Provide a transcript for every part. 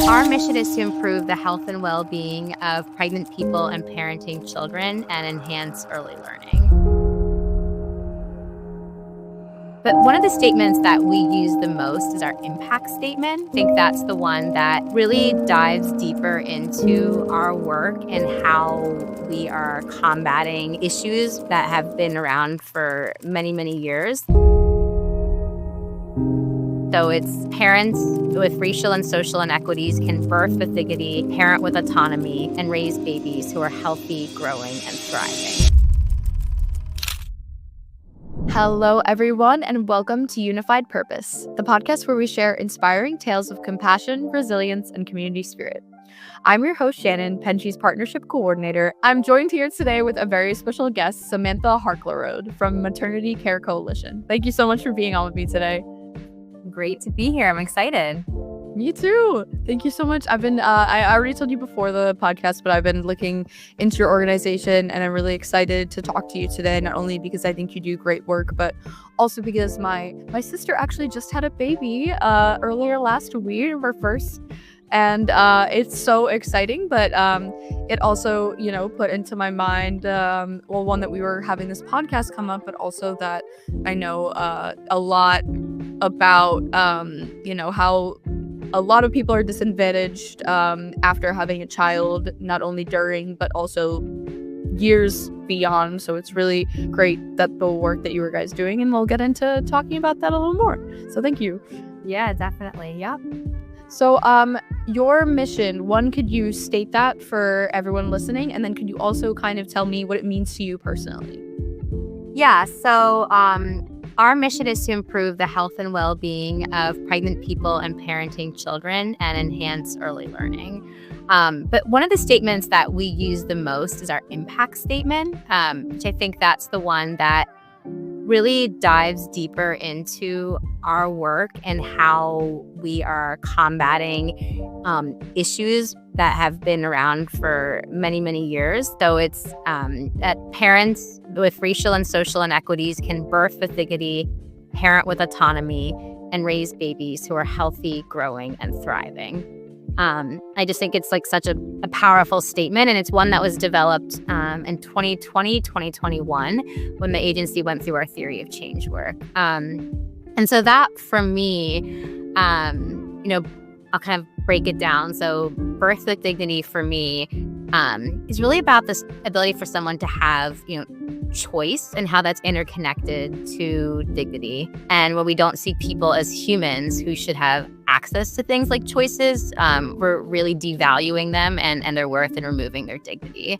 Our mission is to improve the health and well-being of pregnant people and parenting children and enhance early learning. But one of the statements that we use the most is our impact statement. I think that's the one that really dives deeper into our work and how we are combating issues that have been around for many, many years. So it's parents with racial and social inequities can birth with dignity, parent with autonomy, and raise babies who are healthy, growing, and thriving. Hello, everyone, and welcome to Unified Purpose, the podcast where we share inspiring tales of compassion, resilience, and community spirit. I'm your host, Shannon, Penji's Partnership Coordinator. I'm joined here today with a very special guest, Samantha Harclerode from Maternity Care Coalition. Thank you so much for being on with me today. Great to be here. I'm excited. Me too. Thank you so much. I already told you before the podcast, but I've been looking into your organization and I'm really excited to talk to you today, not only because I think you do great work, but also because my sister actually just had a baby earlier last week, her first. And it's so exciting, but it also, put into my mind, one, that we were having this podcast come up, but also that I know a lot about, how a lot of people are disadvantaged after having a child, not only during, but also years beyond. So it's really great that the work that you guys doing, and we'll get into talking about that a little more. So thank you. Yeah, definitely. Yeah. So your mission, one, could you state that for everyone listening? And then could you also kind of tell me what it means to you personally? Yeah. So our mission is to improve the health and well-being of pregnant people and parenting children and enhance early learning. But one of the statements that we use the most is our impact statement, which I think that's the one that really dives deeper into our work and how we are combating issues that have been around for many, many years. So it's that parents with racial and social inequities can birth with dignity, parent with autonomy, and raise babies who are healthy, growing, and thriving. I just think it's like such a powerful statement, and it's one that was developed in 2020, 2021, when the agency went through our theory of change work. And so that, for me, I'll kind of break it down. So birth with dignity for me is really about this ability for someone to have, choice and how that's interconnected to dignity. And when we don't see people as humans who should have access to things like choices, we're really devaluing them and their worth and removing their dignity.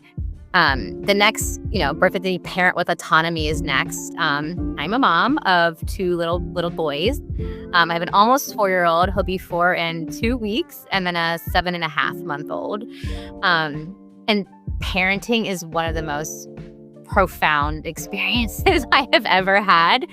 The next, birth with dignity, parent with autonomy is next. I'm a mom of two little boys. I have an almost 4-year-old. He'll be 4 in 2 weeks, and then a 7.5-month-old. And parenting is one of the most profound experiences I have ever had.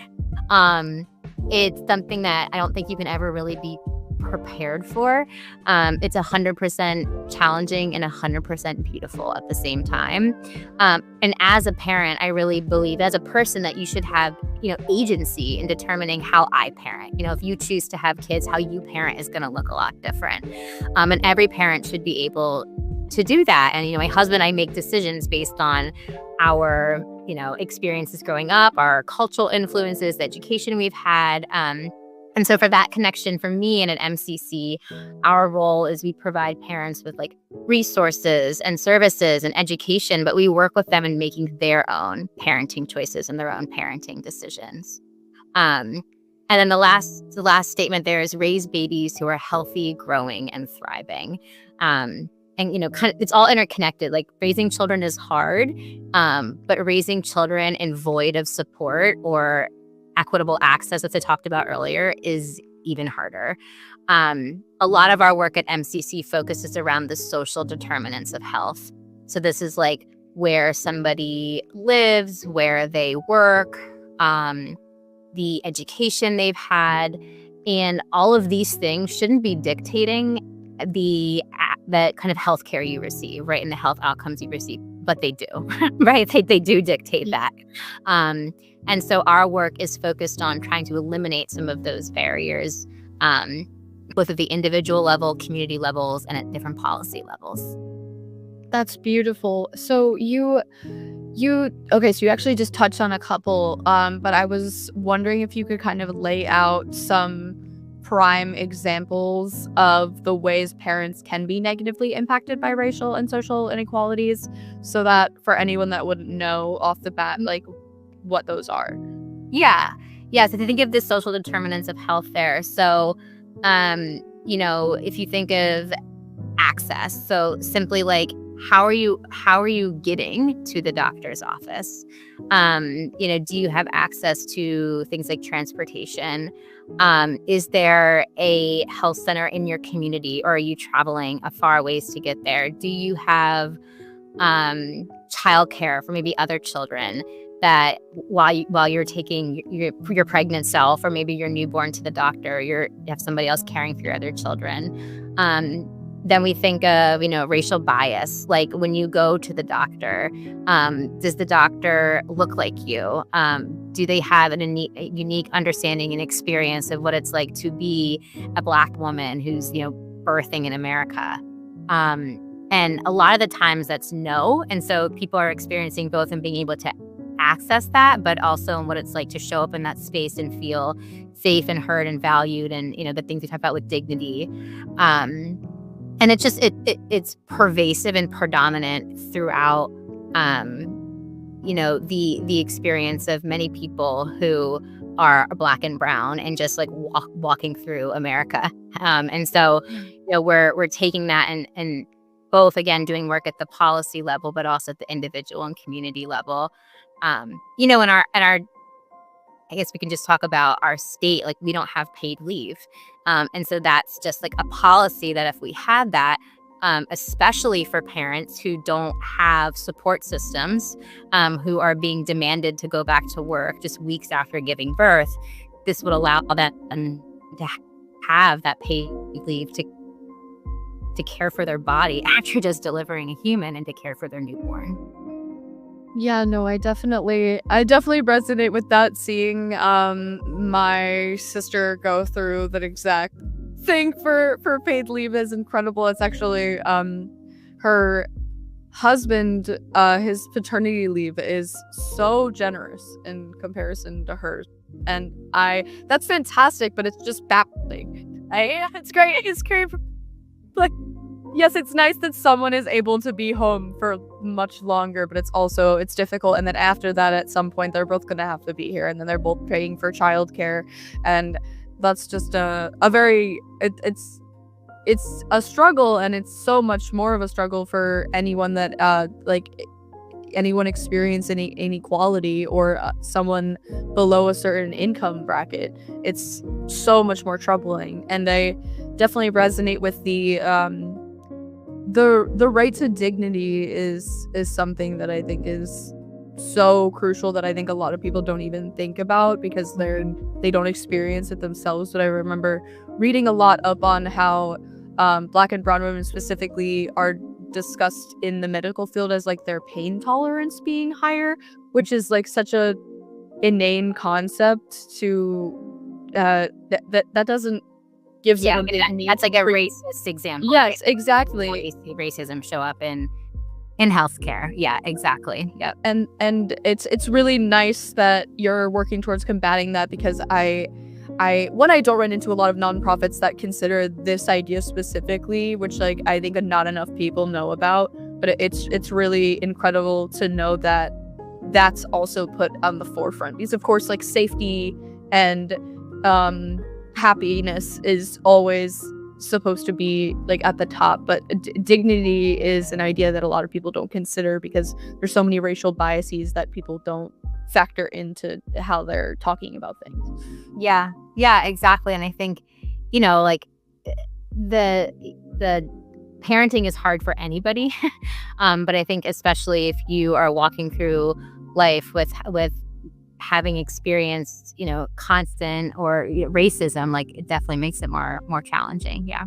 It's something that I don't think you can ever really be prepared for. It's 100% challenging and 100% beautiful at the same time. And as a parent, I really believe as a person that you should have, agency in determining how I parent. If you choose to have kids, how you parent is going to look a lot different. And every parent should be able to do that. And, my husband and I make decisions based on our, experiences growing up, our cultural influences, the education we've had. And so for that connection, for me and at MCC, our role is we provide parents with resources and services and education, but we work with them in making their own parenting choices and their own parenting decisions. And then the last statement there is raise babies who are healthy, growing, and thriving. And, it's all interconnected. Raising children is hard, but raising children in void of support or equitable access, as I talked about earlier, is even harder. A lot of our work at MCC focuses around the social determinants of health. So this is where somebody lives, where they work, the education they've had, and all of these things shouldn't be dictating the kind of healthcare you receive, right, and the health outcomes you receive, but they do, right? They do dictate that. And so our work is focused on trying to eliminate some of those barriers both at the individual level, community levels, and at different policy levels. That's beautiful. So okay, so you actually just touched on a couple, but I was wondering if you could kind of lay out some prime examples of the ways parents can be negatively impacted by racial and social inequalities, so that for anyone that wouldn't know off the bat, like, what those are. Yeah. So to think of the social determinants of health there. So, if you think of access, so simply like, how are you getting to the doctor's office? Do you have access to things like transportation? Is there a health center in your community, or are you traveling a far ways to get there? Do you have childcare for maybe other children that while you're taking your pregnant self or maybe your newborn to the doctor, you have somebody else caring for your other children? Then we think of, racial bias. Like when you go to the doctor, does the doctor look like you? Do they have a unique understanding and experience of what it's like to be a Black woman who's, birthing in America? And a lot of the times that's no. And so people are experiencing both and being able to access that, but also in what it's like to show up in that space and feel safe and heard and valued, and, the things we talk about with dignity. And it's just it's pervasive and predominant throughout, the experience of many people who are Black and brown and just like walking through America. And so, we're taking that and both, again, doing work at the policy level, but also at the individual and community level. In our I guess we can just talk about our state. Like, we don't have paid leave. And so that's just like a policy that if we had that, especially for parents who don't have support systems, who are being demanded to go back to work just weeks after giving birth, this would allow them to have that paid leave to care for their body after just delivering a human and to care for their newborn. Yeah, no, I definitely resonate with that, seeing my sister go through that exact thing for paid leave is incredible. It's actually her husband, his paternity leave is so generous in comparison to hers. And that's fantastic, but it's just baffling. It's great. Like, yes, it's nice that someone is able to be home for much longer, but it's difficult. And then after that, at some point, they're both going to have to be here, and then they're both paying for childcare. And that's just it's a struggle, and it's so much more of a struggle for anyone that anyone experiencing inequality, or someone below a certain income bracket. It's so much more troubling. And I definitely resonate with the right to dignity is something that I think is so crucial, that I think a lot of people don't even think about because they don't experience it themselves. But I remember reading a lot up on how Black and brown women specifically are discussed in the medical field as like their pain tolerance being higher, which is like such a inane concept to that doesn't give someone that's like a racist example. Yes, exactly. Racism show up in healthcare. Yeah, exactly. Yep. And it's really nice that you're working towards combating that, because I don't run into a lot of nonprofits that consider this idea specifically, which like I think not enough people know about. But it's really incredible to know that that's also put on the forefront, because of course, like, safety and happiness is always supposed to be like at the top, but dignity is an idea that a lot of people don't consider because there's so many racial biases that people don't factor into how they're talking about things. Yeah, exactly. And I think, like, the parenting is hard for anybody, but I think especially if you are walking through life with having experienced, constant or racism, like, it definitely makes it more challenging. Yeah,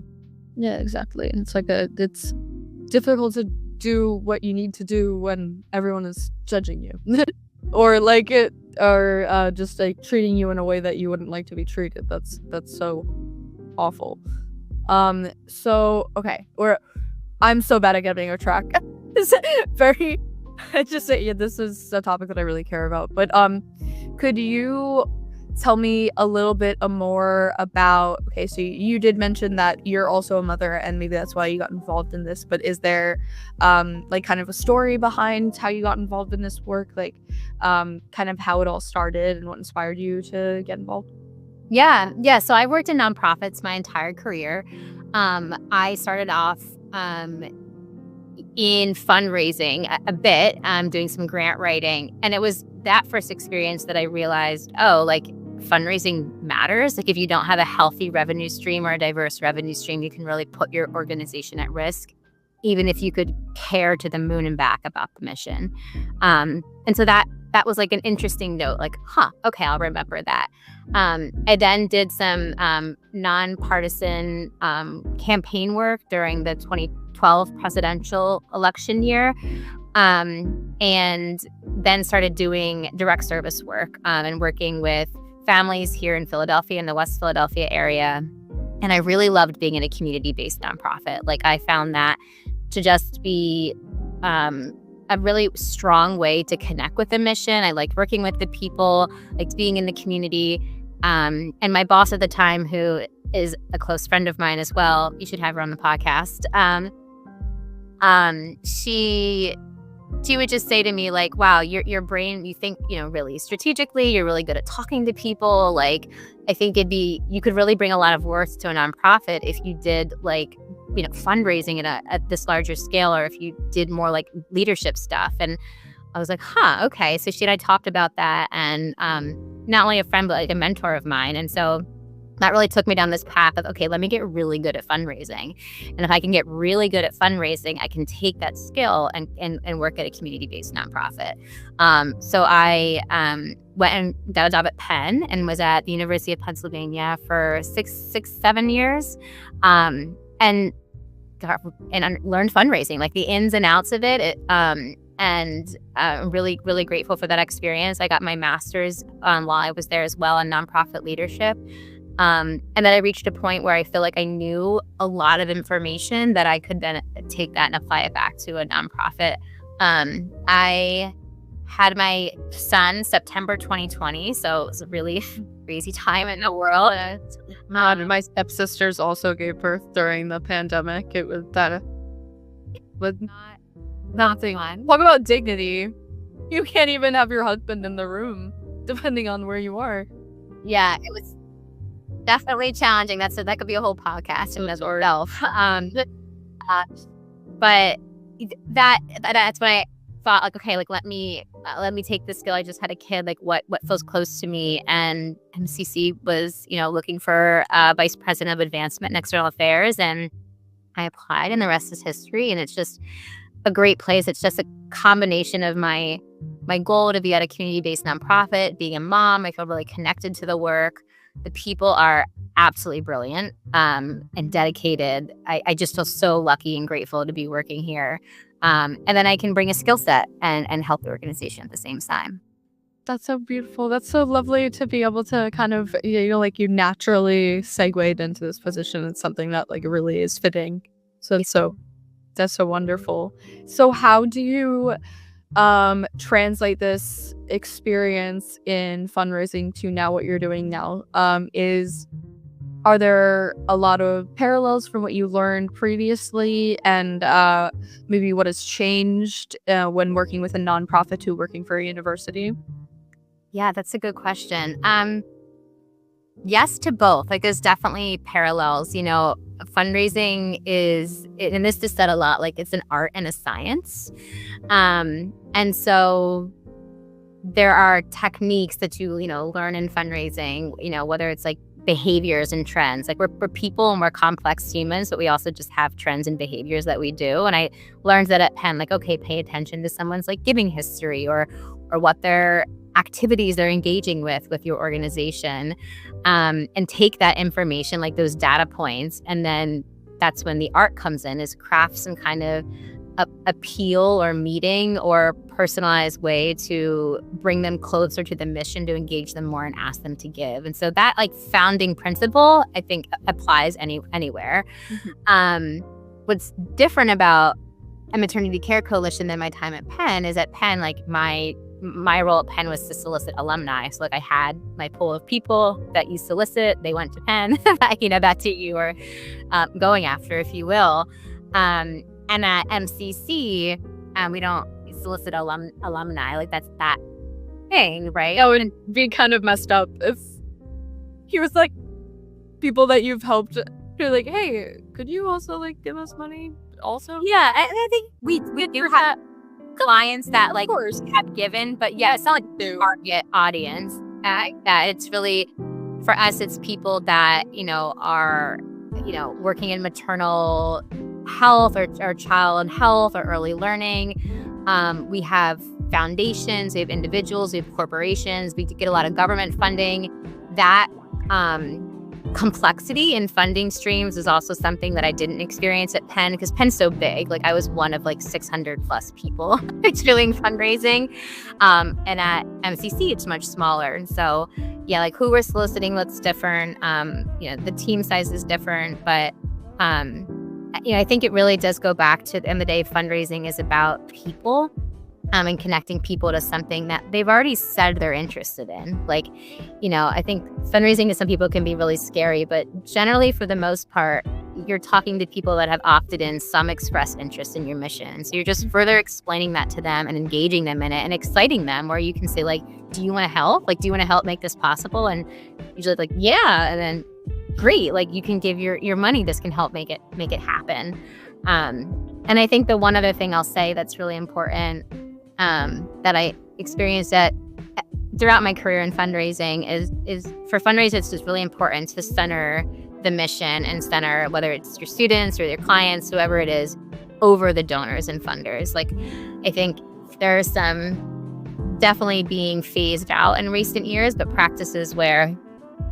exactly. And it's like it's difficult to do what you need to do when everyone is judging you or just like treating you in a way that you wouldn't like to be treated. That's so awful. I'm so bad at getting a track. It's very, this is a topic that I really care about. But could you tell me a little bit more about, okay, so you did mention that you're also a mother and maybe that's why you got involved in this, but is there like kind of a story behind how you got involved in this work, like kind of how it all started and what inspired you to get involved? Yeah. So I worked in nonprofits my entire career. I started off in fundraising a bit, doing some grant writing. And it was that first experience that I realized, fundraising matters. Like if you don't have a healthy revenue stream or a diverse revenue stream, you can really put your organization at risk, even if you could care to the moon and back about the mission. And so that was like an interesting note, like, okay, I'll remember that. I then did some nonpartisan campaign work during the 2012 presidential election year, and then started doing direct service work and working with families here in Philadelphia, in the West Philadelphia area. And I really loved being in a community-based nonprofit. Like I found that to just be a really strong way to connect with the mission. I liked working with the people, liked being in the community. And my boss at the time, who is a close friend of mine as well, you should have her on the podcast. She would just say to me, like, wow, your brain, you think, really strategically, you're really good at talking to people. Like, I think you could really bring a lot of worth to a nonprofit if you did fundraising at this larger scale, or if you did more like leadership stuff. And I was like, okay. So she and I talked about that, and not only a friend, but like a mentor of mine. And so that really took me down this path of, okay, let me get really good at fundraising. And if I can get really good at fundraising, I can take that skill and work at a community-based nonprofit. So I went and got a job at Penn and was at the University of Pennsylvania for 7 years. And learned fundraising, like the ins and outs of it. And really, really grateful for that experience. I got my master's while I was there as well in nonprofit leadership. And then I reached a point where I feel like I knew a lot of information that I could then take that and apply it back to a nonprofit. I had my son September 2020, so it was a really crazy time in the world. My stepsisters also gave birth during the pandemic. It was nothing. Talk about dignity. You can't even have your husband in the room, depending on where you are. Yeah, it was definitely challenging. That could be a whole podcast in itself. But that's when I thought, like, okay, like let me take this skill. I just had a kid, like what feels close to me. And MCC was looking for vice president of advancement and external affairs, and I applied, and the rest is history. And it's just a great place. It's just a combination of my goal to be at a community-based nonprofit, being a mom. I feel really connected to the work. The people are absolutely brilliant and dedicated. I just feel so lucky and grateful to be working here. And then I can bring a skill set and help the organization at the same time. That's so beautiful. That's so lovely to be able to kind of, you naturally segued into this position. It's something that really is fitting. So that's so wonderful. So how do you translate this experience in fundraising to now what you're doing now? Are there a lot of parallels from what you learned previously, and maybe what has changed when working with a nonprofit to working for a university? Yeah, that's a good question. Yes to both. Like, there's definitely parallels. Fundraising is, and this is said a lot, like it's an art and a science. And so there are techniques that you learn in fundraising, whether it's like behaviors and trends. Like we're people and we're complex humans, but we also just have trends and behaviors that we do. And I learned that at Penn, like, okay, pay attention to someone's like giving history or what their activities they're engaging with your organization, and take that information, like those data points, and then that's when the art comes in, is crafts and kind of appeal or meeting or personalized way to bring them closer to the mission, to engage them more and ask them to give. And so that like founding principle, I think, applies anywhere. What's different about a Maternity Care Coalition than my time at Penn is at Penn, like my role at Penn was to solicit alumni. So like I had my pool of people that you solicit, they went to Penn, that's who you were going after, if you will. And at MCC, we don't solicit alumni. Like that's that thing, right? That would be kind of messed up if he was like, people that you've helped, you're like, hey, could you also like give us money also? Yeah, I think we do have clients that like have given, but yeah, it's not like the target audience. It's really, for us, it's people that, are, working in maternal health or child health or early learning. We have foundations, we have individuals, we have corporations, we get a lot of government funding. That complexity in funding streams is also something that I didn't experience at Penn, because Penn's so big. Like I was one of like 600 plus people doing fundraising. And at MCC, it's much smaller. And so, yeah, like who we're soliciting looks different. The team size is different, but I think it really does go back to the end of the day, fundraising is about people. And connecting people to something that they've already said they're interested in. Like, I think fundraising to some people can be really scary, but generally for the most part, you're talking to people that have opted in some express interest in your mission. So you're just further explaining that to them and engaging them in it and exciting them, where you can say like, do you want to help? Like, do you want to help make this possible? And usually like, yeah. And then great, like you can give your money. This can help make it happen. And I think the one other thing I'll say that's really important that I experienced throughout my career in fundraising is for fundraisers, it's just really important to center the mission and center, whether it's your students or your clients, whoever it is, over the donors and funders. Like, I think there's some definitely being phased out in recent years, but practices where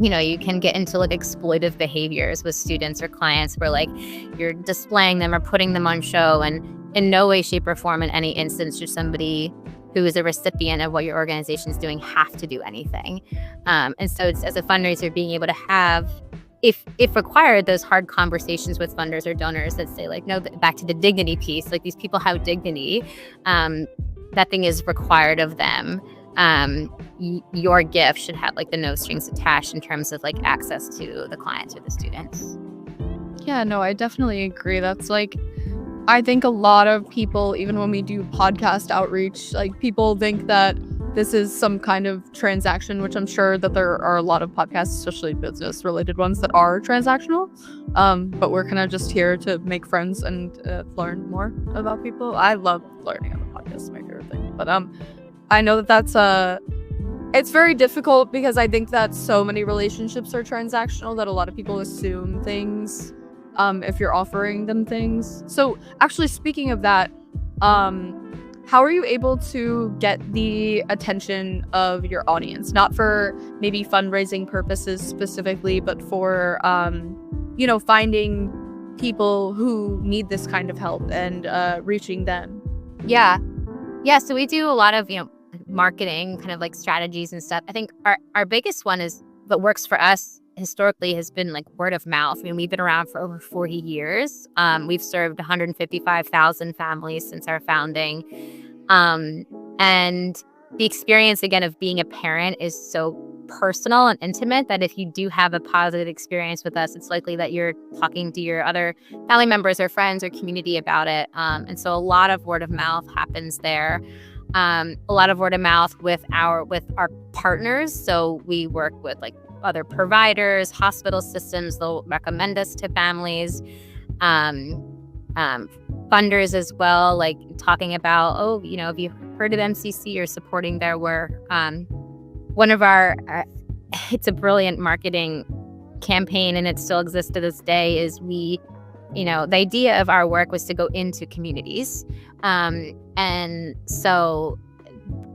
you can get into like exploitive behaviors with students or clients where like you're displaying them or putting them on show, and in no way, shape, or form in any instance should somebody who is a recipient of what your organization is doing have to do anything. And so it's, as a fundraiser, being able to have, if required, those hard conversations with funders or donors that say like, no, back to the dignity piece, like these people have dignity. That thing is required of them. Your gift should have like the no strings attached in terms of like access to the clients or the students. Yeah, no, I definitely agree. That's like, I think a lot of people, even when we do podcast outreach, like people think that this is some kind of transaction, which I'm sure that there are a lot of podcasts, especially business related ones, that are transactional. But we're kind of just here to make friends and learn more about people. I love learning on the podcast, it's my favorite thing. But I know that's it's very difficult because I think that so many relationships are transactional that a lot of people assume things if you're offering them things. So actually, speaking of that, how are you able to get the attention of your audience? Not for maybe fundraising purposes specifically, but for, finding people who need this kind of help and reaching them? Yeah. So we do a lot of, marketing kind of like strategies and stuff. I think our biggest one is what works for us historically has been like word of mouth. I mean, we've been around for over 40 years. We've served 155,000 families since our founding. And the experience, again, of being a parent is so personal and intimate that if you do have a positive experience with us, it's likely that you're talking to your other family members or friends or community about it. And so a lot of word of mouth happens there. A lot of word of mouth with our partners. So we work with like other providers, hospital systems. They'll recommend us to families, funders as well, like talking about, have you heard of MCC or supporting their work? One of our, it's a brilliant marketing campaign and it still exists to this day, is the idea of our work was to go into communities. And so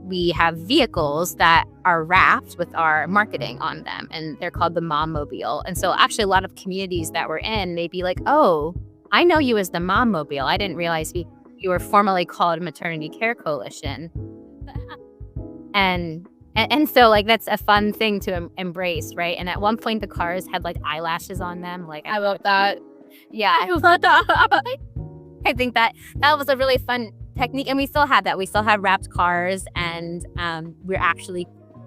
we have vehicles that are wrapped with our marketing on them, and they're called the Mom Mobile. And so actually a lot of communities that we're in may be like, oh, I know you as the Mom Mobile. I didn't realize we we were formerly called Maternity Care Coalition. And so like that's a fun thing to embrace, right? And at one point the cars had like eyelashes on them. Like I love that. yeah, I love that. I think that was a really fun technique, and we still have that. We still have wrapped cars, and we're actually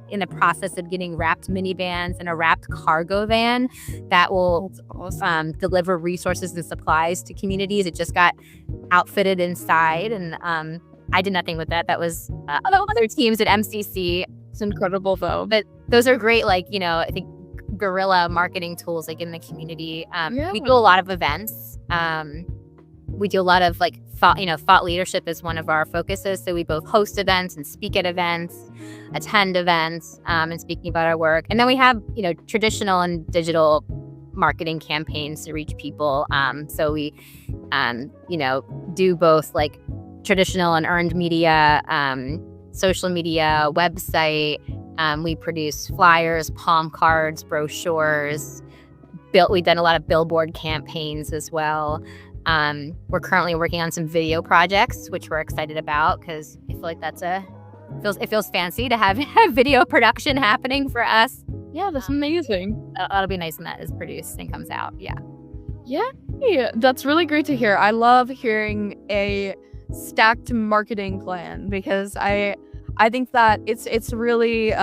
in the process of getting wrapped minivans and a wrapped cargo van that will deliver resources and supplies to communities. It just got outfitted inside, and I did nothing with that. That was other teams at MCC. It's incredible, though. But those are great, like, you know, I think guerrilla marketing tools, like in the community. We do a lot of events. We do a lot of like thought leadership is one of our focuses. So we both host events and speak at events, attend events, and speaking about our work. And then we have, you know, traditional and digital marketing campaigns to reach people. So we, you know, do both like traditional and earned media, social media, website. We produce flyers, palm cards, brochures. We've done a lot of billboard campaigns as well. We're currently working on some video projects, which we're excited about because I feel like it feels fancy to have video production happening for us. Yeah, that's amazing. That'll be nice when that is produced and comes out. Yeah. Yeah, that's really great to hear. I love hearing a stacked marketing plan because I think that it's really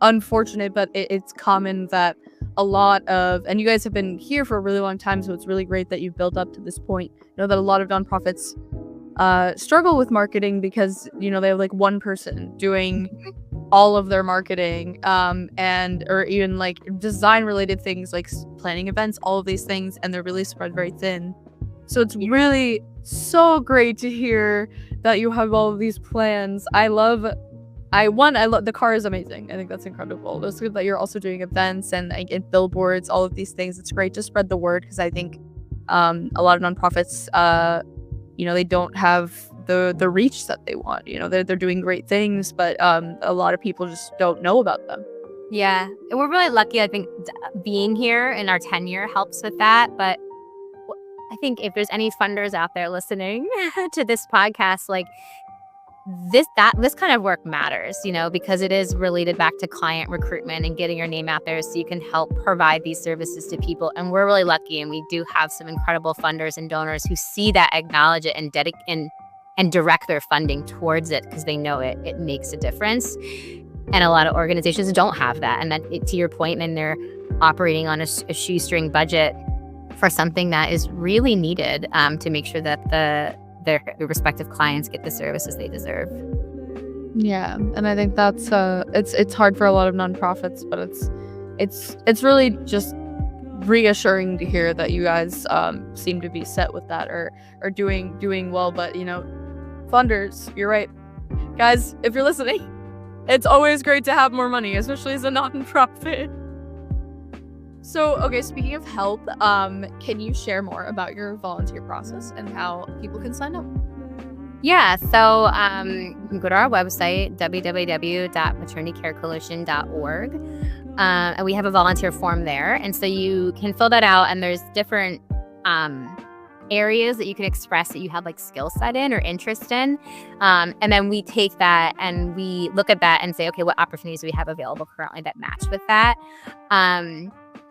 unfortunate, but it's common that a lot of, and you guys have been here for a really long time, so it's really great that you've built up to this point. You know that a lot of nonprofits struggle with marketing because, you know, they have like one person doing all of their marketing, or even like design related things like planning events, all of these things, and they're really spread very thin. So it's really so great to hear that you have all of these plans. I love the car is amazing. I think that's incredible. It's good that you're also doing events and billboards, all of these things. It's great to spread the word because I think a lot of nonprofits, you know, they don't have the reach that they want. You know, they're doing great things, but a lot of people just don't know about them. Yeah, and we're really lucky. I think being here in our tenure helps with that. But I think if there's any funders out there listening to this podcast, like this kind of work matters, you know, because it is related back to client recruitment and getting your name out there so you can help provide these services to people. And we're really lucky, and we do have some incredible funders and donors who see that, acknowledge it, and direct their funding towards it because they know it makes a difference. And a lot of organizations don't have that. And that, to your point, then they're operating on a shoestring budget for something that is really needed to make sure that their respective clients get the services they deserve. Yeah, and I think that's it's hard for a lot of nonprofits, but it's really just reassuring to hear that you guys seem to be set with that or doing well. But you know, funders, you're right, guys. If you're listening, it's always great to have more money, especially as a nonprofit. So, okay, speaking of help, can you share more about your volunteer process and how people can sign up? Yeah, so you can go to our website, www.maternitycarecoalition.org, and we have a volunteer form there. And so you can fill that out, and there's different areas that you can express that you have like skill set in or interest in. And then we take that and we look at that and say, okay, what opportunities do we have available currently that match with that?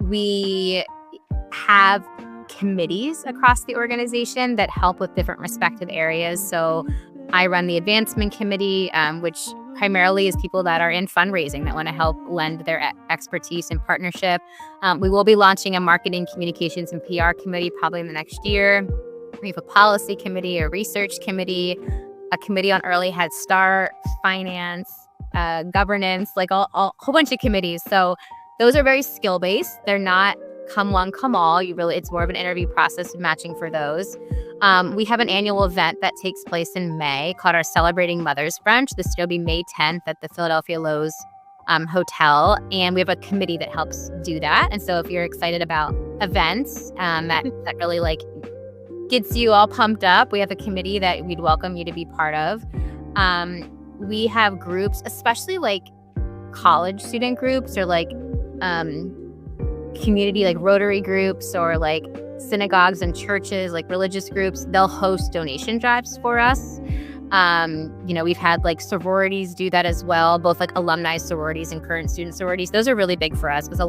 We have committees across the organization that help with different respective areas. So I run the advancement committee, which primarily is people that are in fundraising that want to help lend their expertise and partnership. We will be launching a marketing, communications, and PR committee probably in the next year. We have a policy committee, a research committee, a committee on early head start, finance, governance, like a whole bunch of committees. So those are very skill-based. They're not come one, come all. It's more of an interview process matching for those. We have an annual event that takes place in May called our Celebrating Mothers Brunch. This will be May 10th at the Philadelphia Lowe's Hotel. And we have a committee that helps do that. And so if you're excited about events that really like gets you all pumped up, we have a committee that we'd welcome you to be part of. We have groups, especially like college student groups or like community like Rotary groups or like synagogues and churches, like religious groups, they'll host donation drives for us. We've had like sororities do that as well, both like alumni sororities and current student sororities. Those are really big for us because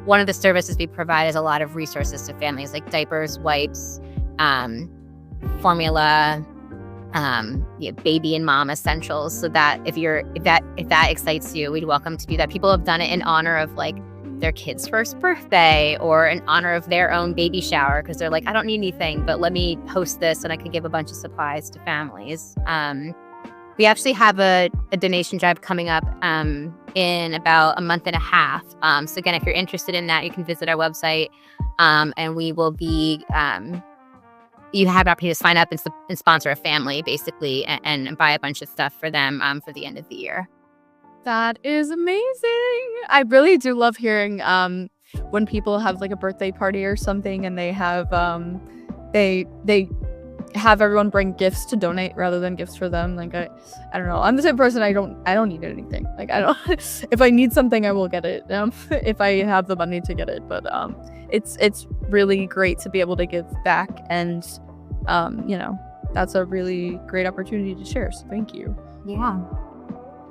one of the services we provide is a lot of resources to families, like diapers, wipes, formula, baby and mom essentials. So that if that excites you, we'd welcome to do that. People have done it in honor of like their kid's first birthday or in honor of their own baby shower because they're like, I don't need anything, but let me host this and I can give a bunch of supplies to families. We actually have a donation drive coming up in about a month and a half. So again, if you're interested in that, you can visit our website and we will be, you have the opportunity to sign up and sponsor a family basically and buy a bunch of stuff for them for the end of the year. That is amazing. I really do love hearing when people have like a birthday party or something and they have they have everyone bring gifts to donate rather than gifts for them. Like I don't know. I'm the type of person I don't need anything. Like I don't if I need something I will get it if I have the money to get it. But it's really great to be able to give back and that's a really great opportunity to share. So thank you. Yeah.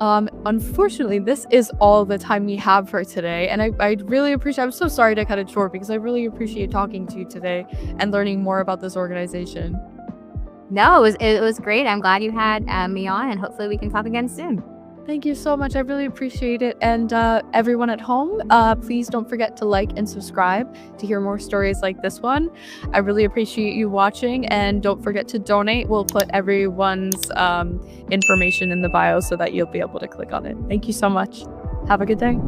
Unfortunately, this is all the time we have for today, and I really appreciate. I'm so sorry to cut it short because I really appreciate talking to you today and learning more about this organization. No, it was great. I'm glad you had me on, and hopefully we can talk again soon. Thank you so much. I really appreciate it. And everyone at home, please don't forget to like and subscribe to hear more stories like this one. I really appreciate you watching, and don't forget to donate. We'll put everyone's information in the bio so that you'll be able to click on it. Thank you so much. Have a good day.